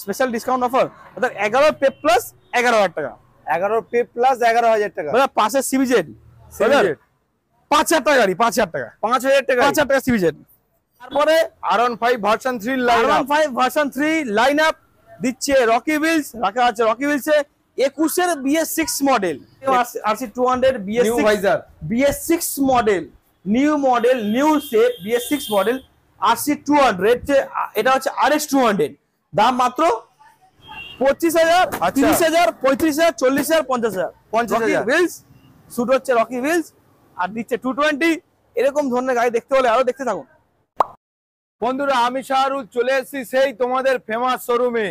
Special discount offer অর্থাৎ 11 pay plus 11,000 টাকা, 11 pay plus 11,000 টাকা। দাদা পাশে সিবিজেড 5,000 টাকা গাড়ি, 5,000 টাকা, 5,000 টাকা, 5,000 টাকা সিবিজেড। তারপরে R15 version 3 line up, R15 version 3 line up দিচ্ছে রকি হুইলস, রাখা আছে রকি হুইলসে 21 এর BS6 model, RC200 BS6 new ভাইজার, BS6 model, new model, new shape BS6 model RC200, এটা হচ্ছে RS200, দাম মাত্র 25,000, 30,000, 35,000, 40,000, 50,000। 50,000 হুইলস শুট হচ্ছে রকি হুইলস আর দিচ্ছে 220। এরকম ধরনের গাড়ি দেখতে হলে আরো দেখতে থাকুন। বন্ধুরা আমি শাহরুল চলে এসেছি সেই তোমাদের ফেমাস শোরুমে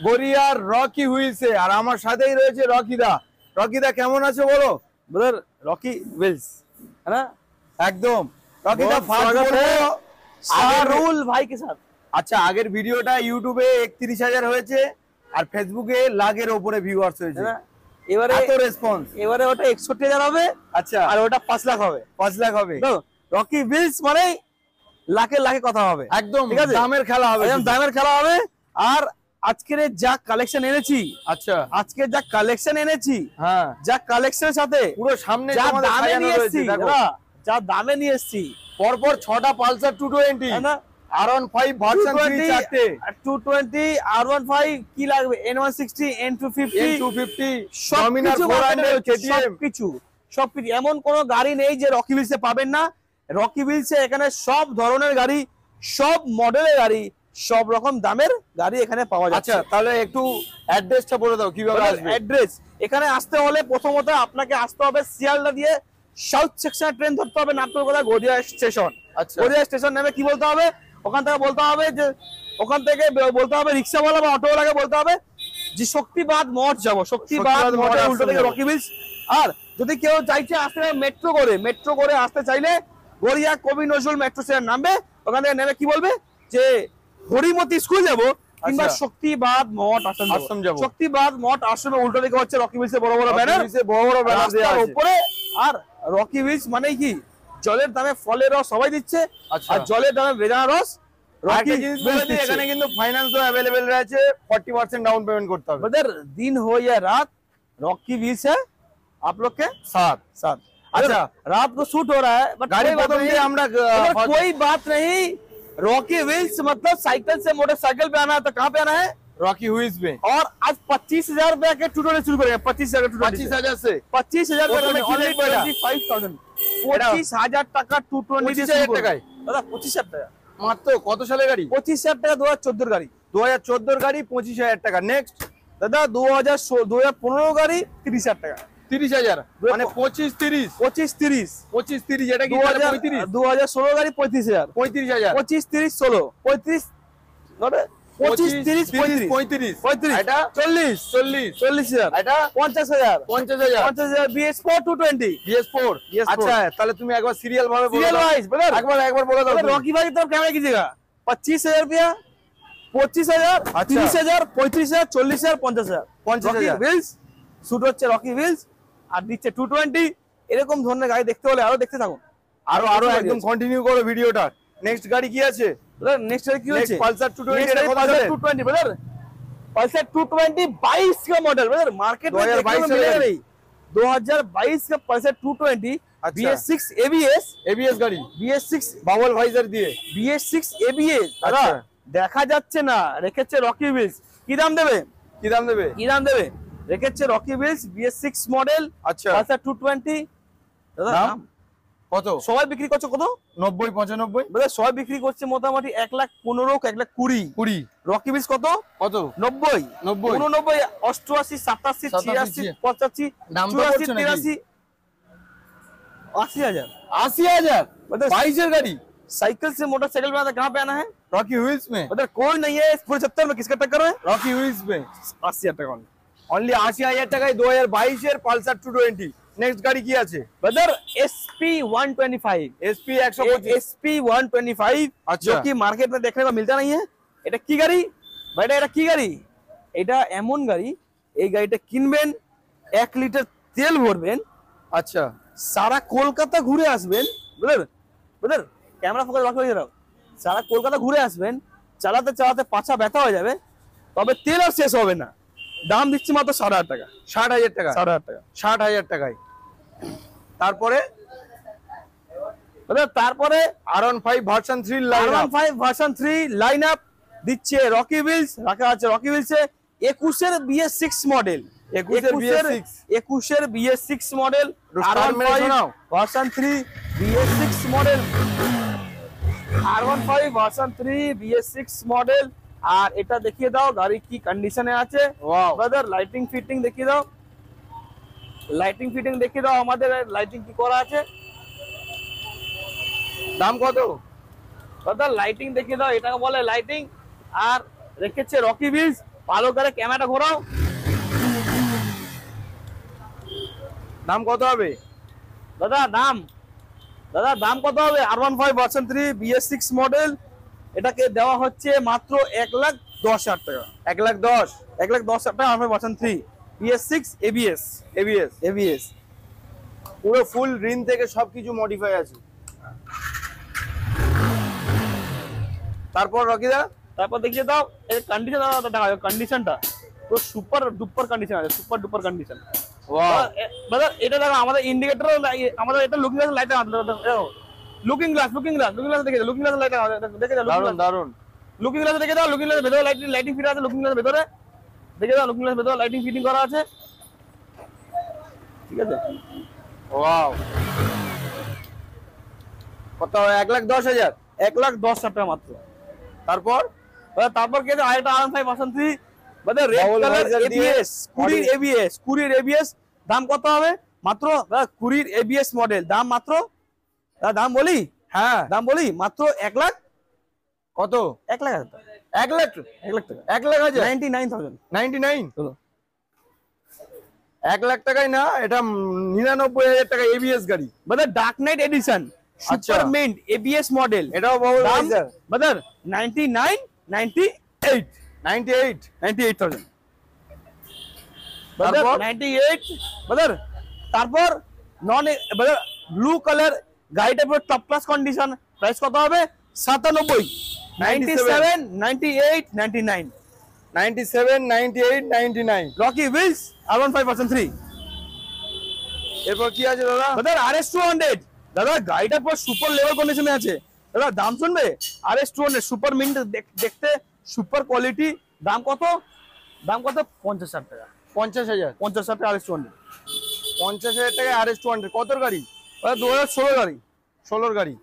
গড়িয়ার রকি হুইলসে, আর আমার সাথেই রয়েছে রকিদা। রকিদা কেমন আছে বলো? ব্রাদার রকি হুইলস है ना, একদম রকিদা শাহরুল ভাই কে সাথ। আচ্ছা আগের ভিডিওটা ইউটিউবে 31,000 হয়েছে আর ফেসবুকে লাখের উপরে ভিউয়ার্স হয়েছে, এবারে এত রেসপন্স, এবারে ওটা 61,000 হবে। আচ্ছা আর ওটা 5 লাখ হবে, 5 লাখ হবে। তো রকি হুইলস মানে লাখে লাখে কথা হবে, একদম ঠিক আছে, দামের খেলা হবে, একদম দামের খেলা হবে। আর আজকের যা কালেকশন এনেছি, আচ্ছা আজকে যা কালেকশন এনেছি, হ্যাঁ যা কালেকশনের সাথে পুরো সামনে যা তোমাদের দামে সাজানো নিয়ে রয়েছে, এসেছি, দেখো যা দামে নিয়ে এসেছি, পরপর 6টা পালসার 220, তাই না, R15 ভার্সন 3 চারটে, 220, R15 কি লাগবে, N160, N250, N250, Dominar 400, KTM, সবকিছু এমন কোনো গাড়ি নেই যে রকি হুইলসে পাবেন না। রকি হুইলসে এখানে সব ধরনের গাড়ি, সব মডেলের গাড়ি, সব রকম দামের গাড়ি এখানে পাওয়া যাচ্ছে। আচ্ছা তাহলে একটু অ্যাড্রেসটা বলে দাও কিভাবে আসবে। অ্যাড্রেস এখানে আসতে হলে প্রথমত আপনাকে আসতে হবে শিয়ালদা দিয়ে সাউথ সেকশন ট্রেন ধরতে হবে, নামতে হবে গড়িয়া স্টেশন। আচ্ছা গড়িয়া স্টেশন নেমে কি বলতে হবে, ওখান থেকে বলতে হবে যে, ওখান থেকে বলতে হবে রিক্সাওয়ালা বা অটোওয়ালাকে বলতে হবে যে শক্তিবাদ মঠ যাবো, শক্তিবাদ মঠের উল্টো দিকে রকি হুইলস। আর যদি কেউ চাইছে আসতে মেট্রো করে আসতে চাইলে গড়িয়া কবি নজরুল মেট্রো স্টেশন নামবে, ওখান থেকে নেমে কি বলবে যে হরিমতি স্কুল যাবো কিংবা শক্তিবাদ মঠ আশ্রম যাবো। শক্তিবাদ মঠ আশ্রমের উল্টো দিকে হচ্ছে রকি হুইলসের বড় বড় ব্যানার দেওয়া আছে উপরে। আর রকি হুইলস মানে কি, জলের দামে ফলের রস সবাই দিচ্ছে, আর জলের দামে বেদানা রস রকি হুইলস দিচ্ছে। এখানে কিন্তু ফাইন্যান্সও अवेलेबल রয়েছে, 40% ডাউন পেমেন্ট করতে হবে। ब्रदर दिन हो या रात रॉकी व्हील्स है आप लोग के साथ साथ। अच्छा रात को शूट हो रहा है बट गाड़ी बदल दिए हमरा, कोई बात नहीं। रॉकी व्हील्स मतलब साइकिल से मोटरसाइकिल पे आना है तो कहाँ पे आना है, रॉकी व्हील्स में। और आज 25,000 रुपए के ट्यूटोरियल शुरू करेंगे, 25,000 25,000 से 25,000 25,000 টাকা 220 টাকায় দাদা, 25,000 টাকা মাত্র। কত সালের গাড়ি? 25,000 টাকা 2014 গাড়ি, 2014 গাড়ি 25,000 টাকা। নেক্সট দাদা 2015 গাড়ি 30,000 টাকা, 30,000 মানে 25-30 25-30 এটা কি 2016 গাড়ি 35,000 35,000 25-30-16 35 25-30-35 এটা 40,000 এটা 50,000 BS4 220 BS4। আচ্ছা তাহলে তুমি একবার সিরিয়াল ভাবে বলো, একবার বলে দাও। রকি ভাই তোর ক্যামেরা कीजिएगा 25,000 रुपया 25,000 30,000 35,000 40,000 50,000 50,000 হুইলস শুট হচ্ছে রকি হুইলস আর দিচ্ছে 220। এরকম ধরনের গাড়ি দেখতে হলে আরো দেখতে থাকুন, আরো একদম কন্টিনিউ করো ভিডিওটা। নেক্সট গাড়ি কি আছে? নেক্সট গাড়ি কি হচ্ছে? পালসার 220 এটা কত আছে? 220 ব্রাদার, পালসার 220 22 का मॉडल ब्रदर, मार्केट में देखने को मिलेगा नहीं। 2022 का पल्सर 220 BS6 ABS গাড়ি, BS6 বাবল ভাইজার দিয়ে BS6 ABS দাদা দেখা যাচ্ছে না, রেখেছে রকি হুইলস। কি দাম দেবে রেখেছে রকি হুইলস BS6 মডেল। আচ্ছা পালসার 220 দাদা দাম কত? সবাই বিক্রি করছে কত? 90-95 ব্রাদার, সবাই বিক্রি করছে মোটামুটি 1,15,000 1,20,000 রকি হুইলস কত 90 89 88 87 86 85 দাম তো করছে না 83 80,000 मतलब 22 गाड़ी। साइकिल से मोटरसाइकिल में कहाँ पे आना है? रॉकी व्हील्स में। मतलब कोई नहीं है इस पूरे 70 में, किसका टक्कर है? रॉकी व्हील्स में 80,000 টাকা ओनली 80,000 টাকায় 2022 এর পালসার 220। নেক্সট গাড়ি কি আছে? ब्रदर SP 125 SP 125 SP 125 जो कि मार्केट में देखने को मिलता नहीं है। এটা কি গাড়ি ভাই, এটা কি গাড়ি? এটা এমন গাড়ি, এই গাড়িটা কিনবেন 1 লিটার তেল ভরবেন, আচ্ছা সারা কলকাতা ঘুরে আসবেন। ব্রাদার ক্যামেরা ফোকাস রাখো, সারা কলকাতা ঘুরে আসবেন, চালাতে চালাতে পাছা ব্যথা হয়ে যাবে, তবে তেল আর শেষ হবে না। দাম দিচ্ছি মাত্র 8,500 টাকা। 60,000 টাকা, 8,500 টাকা। 60,000 টাকায়। তারপরে তারপরে R15 version 3 line up, R15 version 3 line up দিচ্ছে রকি হুইলস, রাখা আছে রকি হুইলসে 21 এর BS6 মডেল, 21 এর BS6 21 এর BS6 model, R15 version 3 BS6 model, R15 version 3 BS6 model. আর এটা দেখিয়ে দাও গাড়ি কি কন্ডিশনে আছে। ওয়াও ব্রাদার, লাইটিং ফিটিং দেখিয়ে দাও, লাইটিং ফিটিং দেখিয়ে দাও, আমাদের লাইটিং কি করা আছে। দাম কত? ব্রাদার লাইটিং দেখিয়ে দাও, এটাকে বলে লাইটিং। আর রেখেছে রকি হুইলস। ভালো করে ক্যামেরাটা ঘোরাও। দাম কত হবে দাদা দাম কত হবে? R15 ভার্সন 3 BS6 মডেল, এটাকে দেওয়া হচ্ছে মাত্র 1,10,000 টাকা। 1,10,000, 1,10,000 টাকা। R15 version 3 BS6 ABS। পুরো ফুল রিন থেকে সবকিছু মডিফাই আছে। তারপর রকিদা, তারপর দেখিয়ে দাও এর কন্ডিশন, কন্ডিশনটা পুরো সুপার ডুপার কন্ডিশন আছে, সুপার ডুপার কন্ডিশন। ওয়াও দাদা এটা দেখো, আমাদের ইন্ডিকেটর, আমাদের এটা looking glass light, looking glass দেখে দাও, লুকিং গ্লাস লাইট দেখে দাও, দারুন। লুকিং গ্লাস দেখে দাও, লুকিং গ্লাস ভেতরে লাইটিং ফিট আছে, লুকিং গ্লাস ভেতরে দেখে দাও, লুকিং গ্লাস ভেতরে লাইটিং ফিটিং করা আছে, ঠিক আছে। ওয়াও, কত? 1,10,000, 1,10,000 টাকা মাত্র। তারপর কি আছে? আরেকটা R15 ভার্সন 3 মানে রেড Double কালার visor দিয়ে ABS, 20 ABS। দাম কত হবে? মাত্র 20 ABS মডেল, দাম মাত্র, দাম বলি, হ্যাঁ দাম বলি মাত্র 1 লাখ। কত? 1 লাখ 1 লাখ, 1 লাখ টাকা, 1,00,000, 99,000। 99, চলো 1 লাখ টাকায় না, এটা 99,000 টাকা এবিএস গাড়ি। Brother dark knight edition super mint ABS model, এটাও বাবুল ভাইজার। ব্রাদার 98,000 তারপর 98 ব্রাদার। তারপর নন ব্রাদার ব্লু কালার গাড়িটা পুরো টপ ক্লাস কন্ডিশন, প্রাইস কত হবে? 97, 97, 98, 99, 97, 98, 99। Rocky Wheels R15 version 3। এরপর কি আছে দাদা? ব্রাদার RS200, দাদা গাড়িটা পুরো সুপার লেভেল কন্ডিশনে আছে। দাদা দাম শুনবে? RS200 সুপার মিন্ট, দেখতে সুপার কোয়ালিটি। দাম কত? 50,000 টাকা। 50,000, 50,000 টাকা RS200। 50,000 টাকায় RS200 কত গাড়ি? 2016 গাড়ি, 16 গাড়ি।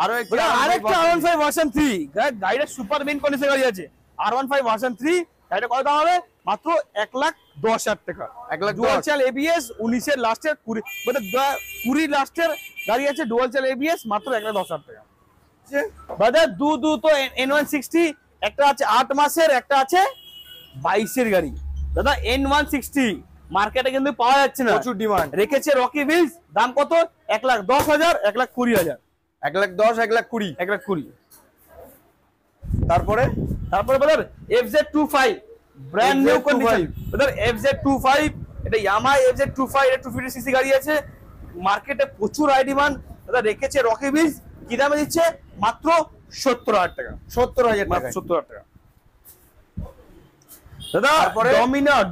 আরো আরেকটা R15 ভার্সন 3, গাড়িটা সুপার মিন্ট কন্ডিশনে গাড়ি আছে। R15 ভার্সন 3, গাড়িটা কত দাম হবে? মাত্র 1,10,000 টাকা। 1,10,000, ডুয়াল চ্যানেল ABS, 19 এর লাস্টের 20 লাস্টের গাড়ি আছে, ডুয়াল চ্যানেল ABS, মাত্র 1,10,000 টাকা। ব্রাদার দু তো N160, একটা আছে 8 মাসের, একটা আছে 22 এর গাড়ি। দাদা N160 মার্কেটে কিন্তু পাওয়া যাচ্ছে না, প্রচুর ডিমান্ড। রেখেছে রকি হুইলস। দাম কত? 1,10,000, 1,20,000, 1,10,000, 1,20,000, 1,20,000। তারপরে brother FZ25 brand new FZ25 condition. Brother FZ25, এটা Yamaha FZ25, এটা 250 সিসি গাড়ি আছে, মার্কেটে প্রচুর হাই ডিমান্ড। দাদা রেখেছে রকি হুইলস, কি দামে দিচ্ছে? মাত্র 70,000 টাকা। 70,000 মাত্র টাকা। 70,000 টাকা। দাদা তারপরে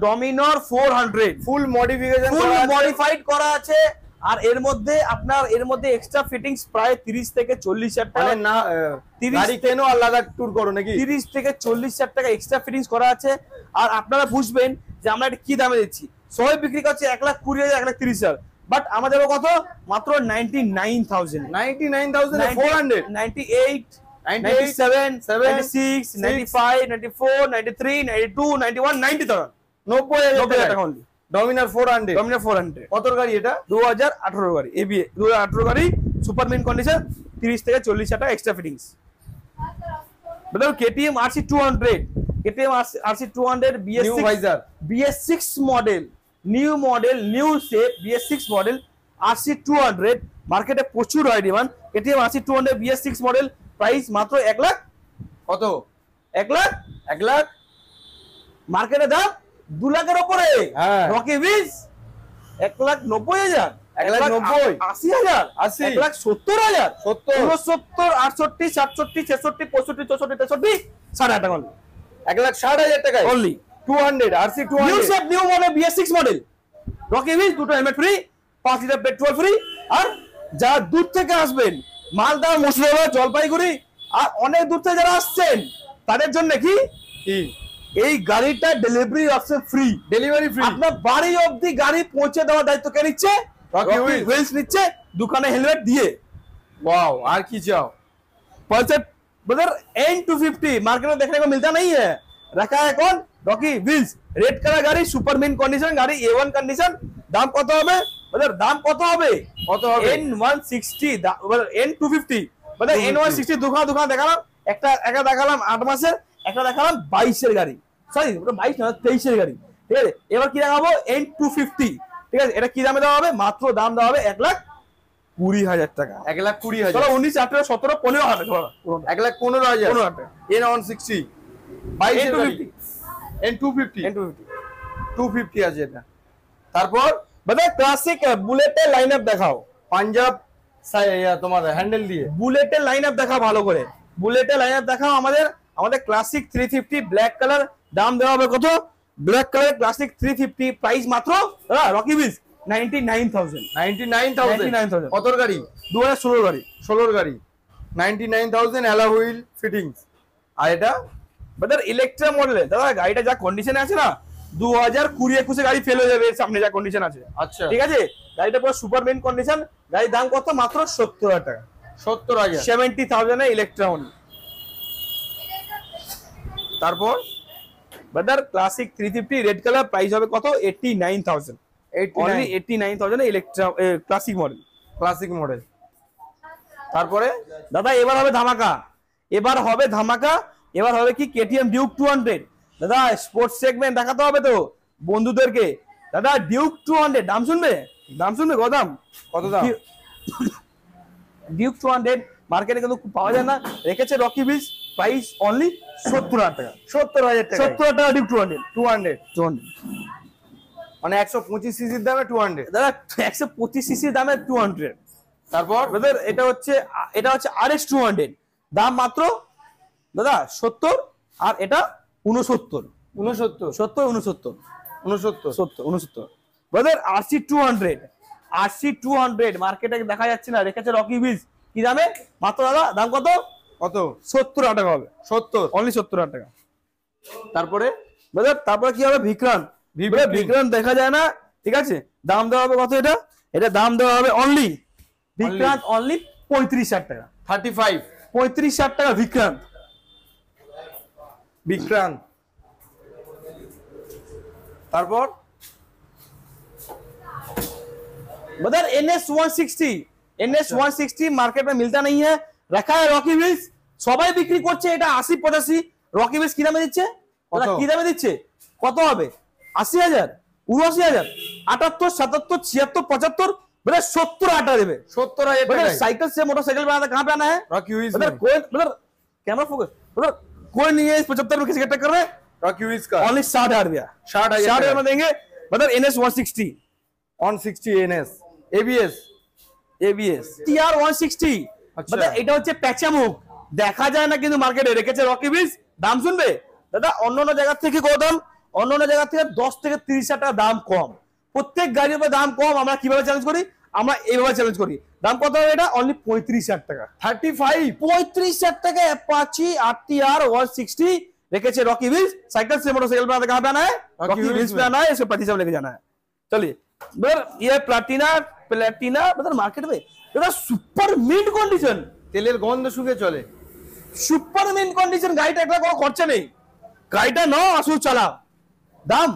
ডমিনর 400 ফুল মডিফিকেশন, ফুল মডিফাইড করা আছে। আর এর মধ্যে এক্সট্রা ফিটিংস প্রায় 30 থেকে 40,000 টাকা। মানে না 30 গাড়ি কেনো আর লাদাখ ট্যুর করো নাকি? 30 থেকে 40,000 টাকা এক্সট্রা ফিটিংস করা আছে। আর আপনারা বুঝবেন যে আমরা এটা কি দামে দিচ্ছি। সবাই বিক্রি করছে 1,20,000, 1,30,000, বাট আমাদের কত? মাত্র 99,000, 99,400, 98, 97, 96, 95, 94, 93, 92, 91, 90,000, 90,000 টাকা only। ডমিনার 400, ডমিনার 400 কত গাড়ি এটা? 2018 গাড়ি, ABA 2018 গাড়ি, সুপার মিন্ট কন্ডিশন, 30 থেকে 40,000 টাকা extra fittings. Brother KTM RC200, KTM RC200 new ভাইজার, BS6 model, new shape BS6 model RC200, মার্কেটে প্রচুর high demand. KTM RC200 BS6 model, price মাত্র 1 লাখ। কত? 1 লাখ, 1 লাখ, মার্কেটে দাম 2 লাখের উপরে। হ্যাঁ। Rocky wheels 1,90,000। 1,90,000 80,000 80 1,70,000 70 69 68 67 66 65 64 63 60 টাকা only 1,60,000 টাকায় only 200 RC new 200 shape new model BS6 model রকি হুইলস, দুটো helmet free, 5 litre petrol free. আর যারা দূর থেকে আসবেন, মালদা, মুর্শিদাবাদ, জলপাইগুড়ি আর অনেক দূর থেকে যারা আসছেন, তাদের জন্য কি এই গাড়িটা delivery option free, delivery free. আপনার বাড়ি অবধি গাড়ি পৌঁছে দেওয়ার দায়িত্ব কে নিচ্ছে? রকি রকি হুইলস নিচ্ছে, দোকানে হেলমেট দিয়ে। वाओ, আর কি চাও? पल्सर ब्रदर N250 मार्केट में देखने को मिलता नहीं है, रखा है कौन? Rocky wheels. रेड कलर गाड़ी, सुपर मिन कंडीशन गाड़ी, A1 कंडीशन। दाम কত হবে ব্রাদার? দাম কত হবে? কত হবে? N160 brother, N250 brother, N160 দুখানা দেখালাম, একটা দেখালাম 8 মাসের, একটা দেখালাম 22 এর গাড়ি, সরি ওটা 22 না 23 এর গাড়ি, ঠিক আছে। এবার কি দেখাবো? N250, ঠিক আছে। এটা কি দামে দেওয়া হবে? মাত্র দাম দেওয়া হবে 1,20,000 টাকা। 1,20,000 চলো 19 18 17 15 হবে, চলো 1,15,000 15 টাকা। N160 22 এর গাড়ি N250 N250 250 আছে এটা। তারপর ব্রাদার ক্লাসিক বুলেটের লাইনআপ দেখাও, পাঞ্জাব তোমার হ্যান্ডেল দিয়ে বুলেটের লাইনআপ দেখাও ভালো করে, বুলেটের লাইনআপ দেখাও। আমাদের ক্লাসিক 350 ব্ল্যাক কালার, দাম দেওয়া হবে কত? ব্ল্যাক কালার ক্লাসিক 350 প্রাইস মাত্র রকি হুইলস 99,000 99,000 কতর গাড়ি? 2016 গাড়ি, 16 গাড়ি 99,000 অ্যালয় হুইল ফিটিংস। আর এটা ব্রাদার ইলেকট্রা মডেলের, দাদা গাড়িটা যা কন্ডিশনে আছে না, 2020-21 গাড়ি ফেল হয়ে যাবে এর সামনে যা কন্ডিশন আছে, আচ্ছা ঠিক আছে। গাড়িটা পুরো সুপার মেন কন্ডিশন, গাড়ির দাম কত? মাত্র 70,000 টাকা, 70,000 70,000 এ ইলেকট্রা অনলি। তারপর brother classic 350 red colour, price হবে কত? 89,000 অনলি 89,000 এ Electra classic model, classic model. তারপরে দাদা এবার হবে ধামাকা, এবার হবে কি? KTM Duke 200। দাদা স্পোর্টস সেগমেন্ট দেখাতে হবে তো বন্ধুদেরকে। দাদা ডিউক 200 দাম শুনবে কত দাম? কত দাম? ডিউক 200 মার্কেটে কিন্তু পাওয়া যায় না, রেখেছে রকি হুইলস, প্রাইস অনলি 70,000 টাকা, 70,000 টাকা 70,000 টাকা ডিউক 200 200 মানে 125 সিসির দামে 200। দাদা 125 সিসির দামে 200। তারপর ব্রাদার এটা হচ্ছে RS 200, দাম মাত্র দাদা 70, আর এটা 69 ব্রাদার। RC 200 মার্কেটে দেখা যাচ্ছে না, রেখেছে রকি হুইলস কি দামে? মাত্র দাদা দাম কত? কত? 70,000 টাকা হবে, 70 অনলি 70,000 টাকা। তারপরে ব্রাদার তারপরে কি হবে? ভিক্রান্ট দেখা যায় না, ঠিক আছে। দাম দেওয়া হবে কত? এটা দাম দেওয়া হবে অনলি ভিক্রান্ট অনলি 35,000 টাকা, 35,000 টাকা ভিক্রান্ট। তারপর ब्रदर NS 160 मार्केट में मिलता नहीं है, रखा है रॉकी व्हील्स, সবাই বিক্রি করছে এটা 80-85। রকি व्हील्स কি দামে দিচ্ছে? কি দামে দিচ্ছে? কত হবে? 80,000 79,000 78 77 76 75 ब्रदर 70-80 देवे। 70,000 ब्रदर টাকা। साइकिल से मोटरसाइकिल बनाना कहां पे आना है? रॉकी व्हील्स ब्रदर कोई ब्रदर कैमरा फोकस ब्रदर कोई नहीं है इस 75 में किसी का टक्कर में। रॉकी व्हील्स का ओनली 60,000 रुपया, 60,000 में देंगे brother. NS 160 NS ABS TR 160 আচ্ছা। ব্রদর এটা হচ্ছে প্যাচা মুখ, দেখা যায় না কিন্তু মার্কেটে রেখেছে রকি व्हील्स। দাম শুনবে দাদা? অন্যান্য জায়গা থেকে কত দাম? অন্যান্য জায়গা থেকে 10 থেকে 30,000 টাকা দাম কম। প্রত্যেক গাড়ির উপর দাম কম। আমরা কিভাবে চ্যালেঞ্জ করি? আমরা এইভাবে চ্যালেঞ্জ করি। দাম কত হবে এটা? অনলি 35,000 টাকা, 35,000 টাকা অ্যাপাচি RTR 160 রেখেছে রকি व्हील्स। साइकिल से मोटरसाइकिल बनाते कहां पे आना है? रॉकी व्हील्स पे आना है, इसे 35,000 लेके जाना है। चलिए ब्रदर ये प्लैटिना ब्रदर मार्केट में ब्रदर सुपर मिंट कंडीशन, তেলের গন্ধ শুকে চলে। Super mint condition. গাড়িটা একটা কোনো খরচা নেই, গাড়িটা নাও আসুন চালাও। দাম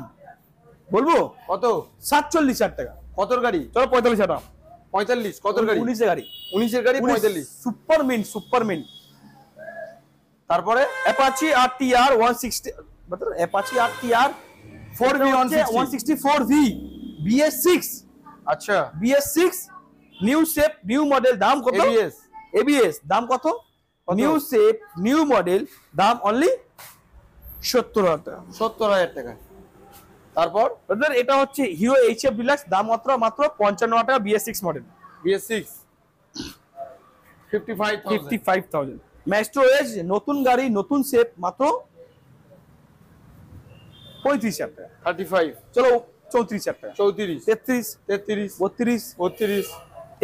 বলবো কত? 47,000 টাকা। কতর গাড়ি? চলো 45,000 টাকা। 45 কতর গাড়ি? 19 এর গাড়ি, 19 এর গাড়ি 45। Super mint. তারপরে অ্যাপাচি RTR 160 मतलब Apache RTR 4V 164V BS6 আচ্ছা BS6 new shape new model. দাম কত? ABS দাম কত? নিউ শেপ নিউ মডেল, দাম অনলি 70,000 টাকা। 70,000 টাকা। তারপর ব্রাদার এটা হচ্ছে হিরো এইচএফ ডিলাক্স, দাম মাত্র 55,000 টাকা, BS6 model, BS6 55,000। Maestro age নতুন গাড়ি, নতুন শেপ, মাত্র 35,000 টাকা। 35, চলো 34,000 টাকা, 34, 33, 33, 32, 32,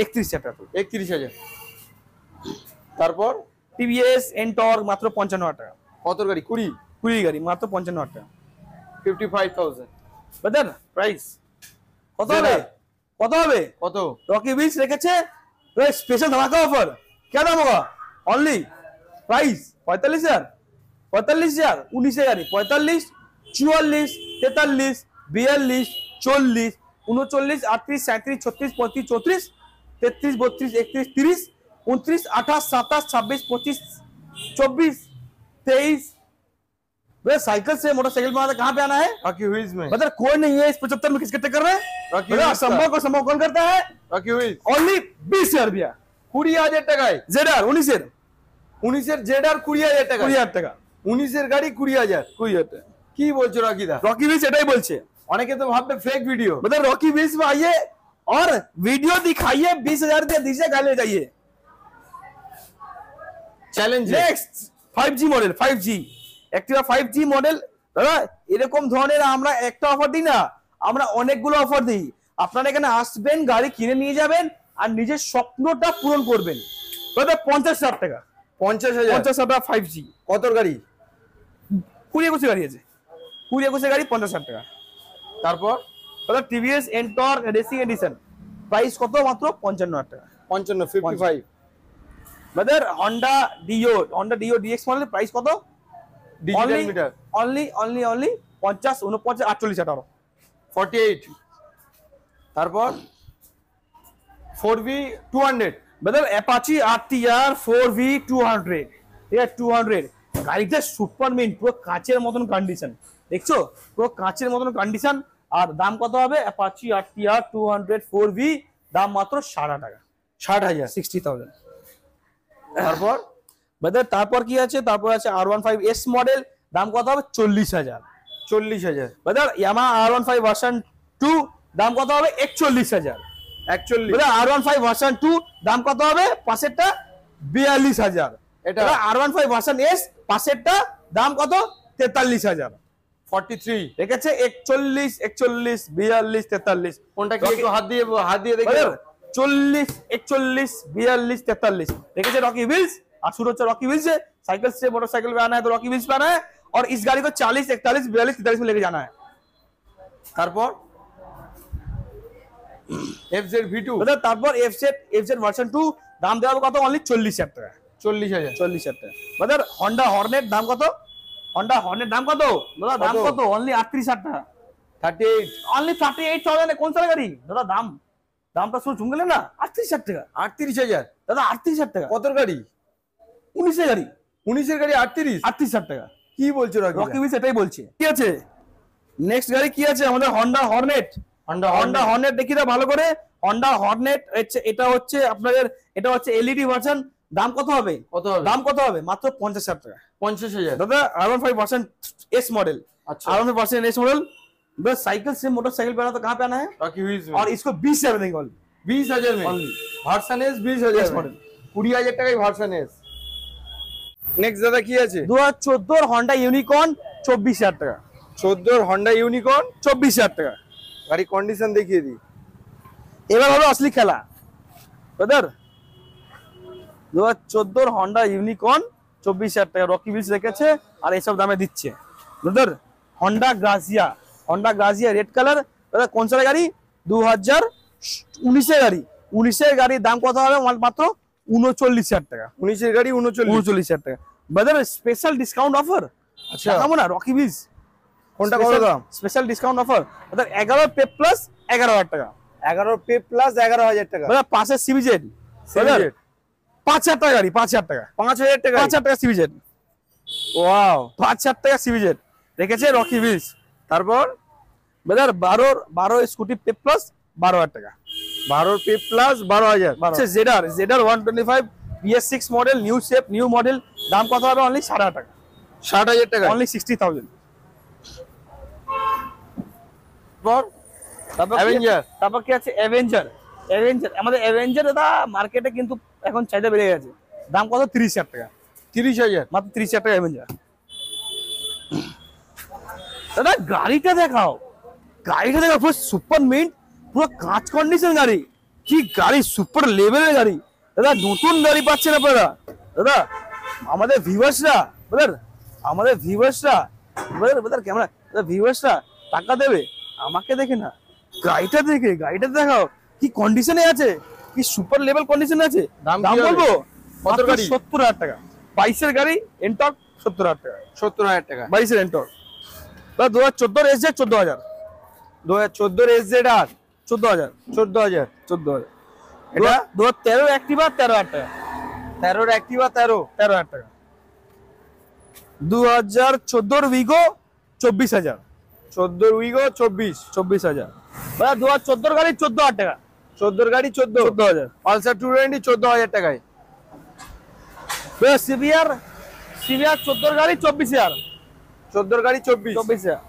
31,000 টাকা। 31,000। তারপর টিভিএস এনটর্ক মাত্র 55,000 টাকা। কত গাড়ি? 20 গাড়ি মাত্র 55,000 টাকা। 55,000। ব্রাদার প্রাইস কত হবে? কত হবে? কত? রকি বিলস রেখেছে স্পেশাল ধামাকা অফার। क्या दाम होगा? ओनली प्राइस 45,000, 45,000, 19 गाड़ी 45, 44, 43, 42, 40, 39, 38, 37, 36, 35, 34, 33, 32, 31, 30, 29, 28, 27, 26, 25, 24, 23। वे साइकिल से मोटरसाइकिल में कहाँ पे आना है? रॉकी हुईज में। मतलब कोई नहीं है इस 75 में, किसके टक्कर में? रॉकी संभव को संभव कौन करता है? रॉकी हुईज। ओनली 20,000 रुपया। 20,000 টাকায় জেডার 19 19 জেডার 20,000 টাকা। 20,000 টাকা। 19 গাড়ি 20,000। 20,000 টাকা। কি বলছো রকিদা? रॉकी विल्स এটাই বলছে। অনেকে তো ভাববে ফেক ভিডিও। मतलब रॉकी विल्स में आइए और वीडियो दिखाइए, 20,000 रुपया दीजिए, गाले जाइए। Challenge. Next 5G model, 5G Activa 5G model. দাদা এরকম ধরনের আমরা একটা অফার দিই না, আমরা অনেকগুলো অফার দিই। আপনারা এখানে আসবেন, গাড়ি কিনে নিয়ে যাবেন আর নিজের স্বপ্নটা পূরণ করবেন। দাদা 50,000 টাকা। 50,000। 50,000 টাকা 5G। কত গাড়ি? 20-21 গাড়ি আছে, 20-21 গাড়ি 50,000 টাকা। তারপর দাদা TVS Ntorq racing edition, price কত? মাত্র 55,000 টাকা। 55, 55। Brother Honda Dio DX model, price কত? Digital meter. অনলি 50, 49, 48 টাকা। 48। তারপর 4V 200। Brother Apache RTR 4V 200, ঠিক আছে 200। গাড়িটা সুপারমিন, পুরো কাচের মতন কন্ডিশন, দেখছো পুরো কাচের মতন কন্ডিশন। আর দাম কত হবে? অ্যাপাচি আরটিআর 200 4V, দাম মাত্র 60,000 টাকা। 60,000। 60,000। তারপর ব্রাদার তারপর কি আছে? তারপর আছে R15S মডেল, দাম কত হবে? 40,000। 40,000। ব্রাদার ইয়ামাহা R15 ভার্সন 2, দাম কত হবে? 41,000। 41। ব্রাদার R15 ভার্সন 2, দাম কত হবে? পাশেরটা 42,000। এটা R15 ভার্সন S, পাশেরটা দাম কত? 43,000। 43। রেখেছে 41, 41, 42, 43। কোনটা কি একটু হাত দিয়ে দেখো। 40, 41, 42, 43 রেখেছে रॉकी व्हील्स। और शुरू होता है रॉकी व्हील्स से, साइकिल से मोटरसाइकिल पे आना है तो रॉकी व्हील्स पे आना है, और इस गाड़ी को 40, 41, 42, 43 में लेके जाना है। তারপর FZ V2। मतलब তারপর FZ ভার্সন 2, দাম দেওয়া হবে কত? অনলি 40,000 টাকা। 40,000। 40,000 টাকা। मतलब होंडा हॉर्नेट দাম কত? होंडा हॉर्नेट দাম কত? দাদা দাম কত? অনলি 38,000 টাকা। 38। অনলি 38,000 এ কোন সাল গাড়ি? দাদা দামটা শুনে চুম গেলেন না? 38,000 টাকা। 38,000। দাদা 38,000 টাকা। কত গাড়ি? 19 গাড়ি। 19 গাড়ি 38। 38,000 টাকা। কি বলছো রকি রকি? ভিস এটাই বলছে। কি আছে নেক্সট গাড়ি? কি আছে আমাদের? Honda Hornet. হোন্ডা হর্নেট দেখি দাও ভালো করে। হোন্ডা হর্নেট এটা হচ্ছে আপনাদের, এটা হচ্ছে এলইডি ভার্সন। দাম কত হবে? কত হবে? দাম কত হবে? মাত্র 50,000 টাকা। 50,000। दादा R15 वर्सन एस मॉडल। अच्छा। R15 version S model. बस साइकिल से मोटरसाइकिल पे आना तो कहाँ पे आना है? रॉकी व्हील्स में। और इसको 20,000 देंगे ऑनली। 20,000 में Only। Version S 20,000 S model. model। 20,000 টাকায় ভার্সন S। নেক্সট দাদা কি আছে? 2014 होंडा यूनिकॉर्न 24,000 টাকা। 14 হন্ডা ইউনিকর্ন 24,000 টাকা। গাড়ি কন্ডিশন দেখিয়ে দিই। এবার হলো আসলি খেলা ব্রাদার। 2014 होंडा यूनिकॉर्न 24,000 টাকা রকি ভিলস রেখেছে, আর এইসব দামে দিচ্ছে brother. Honda Grazia red colour. দাদা কোন সালের গাড়ি? 2019 এর গাড়ি। 19 এর গাড়ির দাম কত হবে? মাত্র 39,000 টাকা। 19 এর গাড়ি 39। 39,000 টাকা। Brother special discount offer. আচ্ছা দেখাবো না রকি ভিলস কোনটা কত দাম? Special discount offer brother. 11 pay plus 11,000 টাকা। 11 পে প্লাস 11,000 টাকা। ব্রাদার পাশে সিবিজেড 5,000 টাকা গাড়ি। 5,000 টাকা। 5,000 টাকা। 5,000 টাকা সিবিজেড। ওয়াও। 5,000 টাকা সিবিজেড রেখেছে রকি ভিলস। তারপর ব্রাদার 12 স্কুটি পে প্লাস 12,000 টাকা। 12 পে প্লাস 12,000। আচ্ছা জেডার 125 BS6 model, new shape, new model, দাম কত হবে? অনলি 60,000 টাকা। 60,000 টাকা। অনলি 60,000। তারপর Avenger। তারপর কি আছে অ্যাভেঞ্জার। অ্যাভেঞ্জার আমাদের অ্যাভেঞ্জার দাদা মার্কেটে কিন্তু এখন চাহিদা বেড়ে গেছে। দাম কত? 30,000 টাকা। 30,000 মাত্র 30,000 টাকা অ্যাভেঞ্জার। দাদা গাড়িটা দেখাও, গাড়িটা দেখাও পুরো সুপার মিন্ট, পুরো কাঁচ কন্ডিশন গাড়ি। কি গাড়ি, সুপার লেভেলের গাড়ি দাদা। নতুন গাড়ি পাচ্ছেন আপনারা দাদা। আমাদের ভিউয়ার্সরা ব্রাদার, আমাদের ভিউয়ার্সরা ব্রাদার ক্যামেরা, ভিউয়ার্সরা টাকা দেবে আমাকে দেখে না, গাড়িটা দেখে। গাড়িটা দেখাও কি কন্ডিশনে আছে, কি সুপার লেভেল কন্ডিশনে আছে। দাম দাম কি হবে? বলবো কত গাড়ি? 70,000 টাকা। 22-এর গাড়ি এনটর্ক 70,000 টাকা। 70,000 টাকা। 22-এর এনটর্ক। 2014 এসছে 14,000। 2014 SZ আর 14,000। 14,000। 14,000। এটা 2013 অ্যাক্টিভা 13,000 টাকা। 13 অ্যাক্টিভা 13,000 টাকা। 2014 উইগো 24,000। 14 উইগো 24,000। 2014 গাড়ি 14,000 টাকা। 14 গাড়ি 14। 14,000। পালসার 220 14,000 টাকায়। সিভিআর 14 গাড়ি 24,000। 14 গাড়ি 24।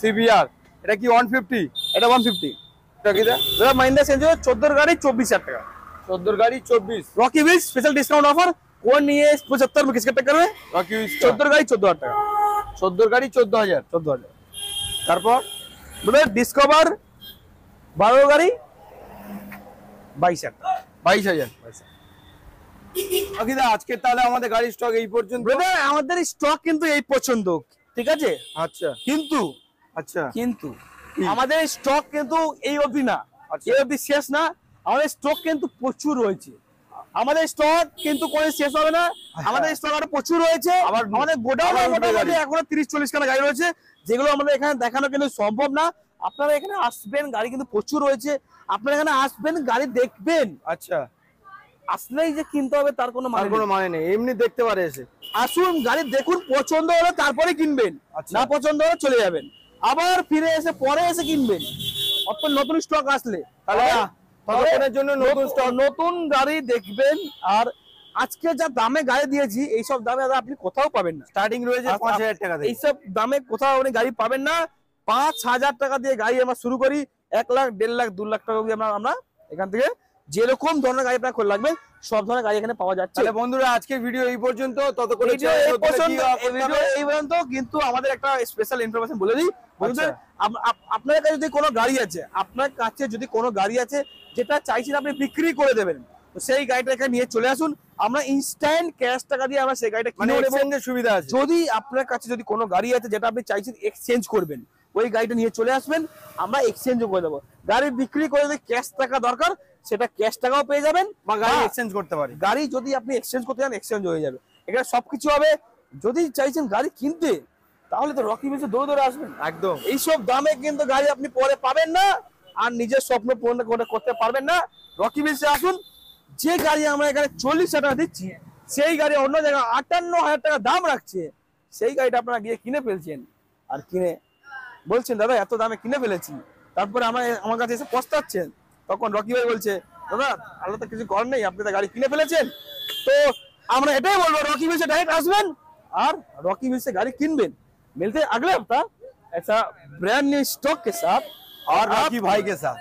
সিবিআর এটা কি 150? এটা 150। এটা কি দাদা মাহিন্দ্রা সেঞ্চুরি 14 গাড়ি 24,000 টাকা। 14 গাড়ি 24। রকি বিল স্পেশাল ডিসকাউন্ট অফার, কোন নিয়ে 75 में किसका टक्कर में? রকি উইস 14 গাড়ি 14,000 টাকা। 14 গাড়ি 14,000। 14,000। তারপর বলে ডিসকভার 12 গাড়ি 22,000 টাকা। 22,000। রকিদা আজকে তাহলে আমাদের গাড়ির স্টক এই পর্যন্ত। ব্রাদার আমাদের স্টক কিন্তু এই পছন্দ, ঠিক আছে? আচ্ছা কিন্তু আচ্ছা কিন্তু আমাদের স্টক কিন্তু এই অবধি না, আচ্ছা। এই অবধি শেষ না। আমাদের স্টক কিন্তু প্রচুর রয়েছে। আমাদের স্টক কিন্তু কোনো শেষ হবে না। আমাদের স্টক আরো প্রচুর রয়েছে। আবার আমাদের গোডাউনে আবার উঠবে মোটামুটি গাড়ি। এখনো 30-40 খানা গাড়ি রয়েছে, যেগুলো আমাদের এখানে দেখানো কিন্তু সম্ভব না। আপনারা এখানে আসবেন, গাড়ি কিন্তু প্রচুর রয়েছে। আপনারা এখানে আসবেন, গাড়ি দেখবেন। আচ্ছা। আসলেই যে কিনতে হবে তার কোনো আর মানে কোনো নেই। মানে নেই, এমনি দেখতে পারে এসে। আসুন, গাড়ি দেখুন, পছন্দ হলে তারপরে কিনবেন, আচ্ছা। না পছন্দ হলে চলে যাবেন, আবার ফিরে এসে পরে এসে কিনবেন। অর্থাৎ নতুন স্টক আসলে তাহলে ততক্ষণের জন্য নতুন স্টক, নতুন গাড়ি দেখবেন। আর আজকে যা দামে গাড়ি দিয়েছি, এইসব দামে দাদা আপনি কোথাও পাবেন না। স্টার্টিং রয়েছে 5,000 টাকা থেকে। এইসব দামে কোথাও আপনি গাড়ি পাবেন না। 5,000 টাকা দিয়ে গাড়ি আমরা শুরু করি, 1 লাখ 1.5 লাখ 2 লাখ টাকা অবধি আমরা এখান থেকে যেরকম ধরনের গাড়ি আপনার খোলা লাগবে সব ধরনের গাড়ি এখানে পাওয়া যাচ্ছে। তাহলে বন্ধুরা আজকের ভিডিও এই পর্যন্ত। ততক্ষণে ভিডিও এই পর্যন্ত। কিন্তু আমাদের একটা স্পেশাল ইনফরমেশন বলে দিই বন্ধুদের, আপনার কাছে যদি কোনো গাড়ি আছে, আপনার কাছে যদি কোনো গাড়ি আছে যেটা চাইছেন আপনি বিক্রি করে দেবেন, তো সেই গাড়িটা এখানে নিয়ে চলে আসুন। আমরা ইনস্ট্যান্ট ক্যাশ টাকা দিয়ে আমরা সেই গাড়িটা মানে কিনে নেব। এক্সচেঞ্জের সুবিধা আছে। যদি আপনার কাছে যদি কোনো গাড়ি আছে যেটা আপনি চাইছেন এক্সচেঞ্জ করবেন, ওই গাড়িটা নিয়ে চলে আসবেন, আমরা এক্সচেঞ্জও করে দেবো। গাড়ি বিক্রি করে যদি ক্যাশ টাকা দরকার, সেটা ক্যাশ টাকাও পেয়ে যাবেন, বা গাড়ি এক্সচেঞ্জ করতে পারি। গাড়ি যদি আপনি এক্সচেঞ্জ করতে চান এক্সচেঞ্জ হয়ে যাবে। এখানে সবকিছু হবে। যদি চাইছেন গাড়ি কিনতে, তাহলে তো রকি বিলসে দৌড়ে দৌড়ে আসবেন। একদম। এইসব দামে কিন্তু গাড়ি আপনি পরে পাবেন না, আর নিজের স্বপ্ন পূরণ করতে পারবেন না। রকি বিলসে আসুন। যে গাড়ি আমরা এখানে 40,000 টাকা দিচ্ছি, সেই গাড়ি অন্য জায়গায় 58,000 টাকা দাম রাখছে, সেই গাড়িটা আপনারা গিয়ে কিনে ফেলছেন। আর কিনে বলছেন দাদা এত দামে কিনে ফেলেছি, তারপরে আমার কাছে এসে পস্তাচ্ছেন। তখন রকি ভাই বলছে দাদা আল্লাহ তো কিছু করার নেই, আপনি তো গাড়ি কিনে ফেলেছেন। তো আমরা এটাই বলবো, রকি বিলসে ডাইরেক্ট আসবেন আর रॉकी व्हील्स से गाड़ी किनबेन। मिलते हैं अगले हफ्ता ऐसा ब्रांड न्यू स्टॉक के साथ और रॉकी भाई के साथ।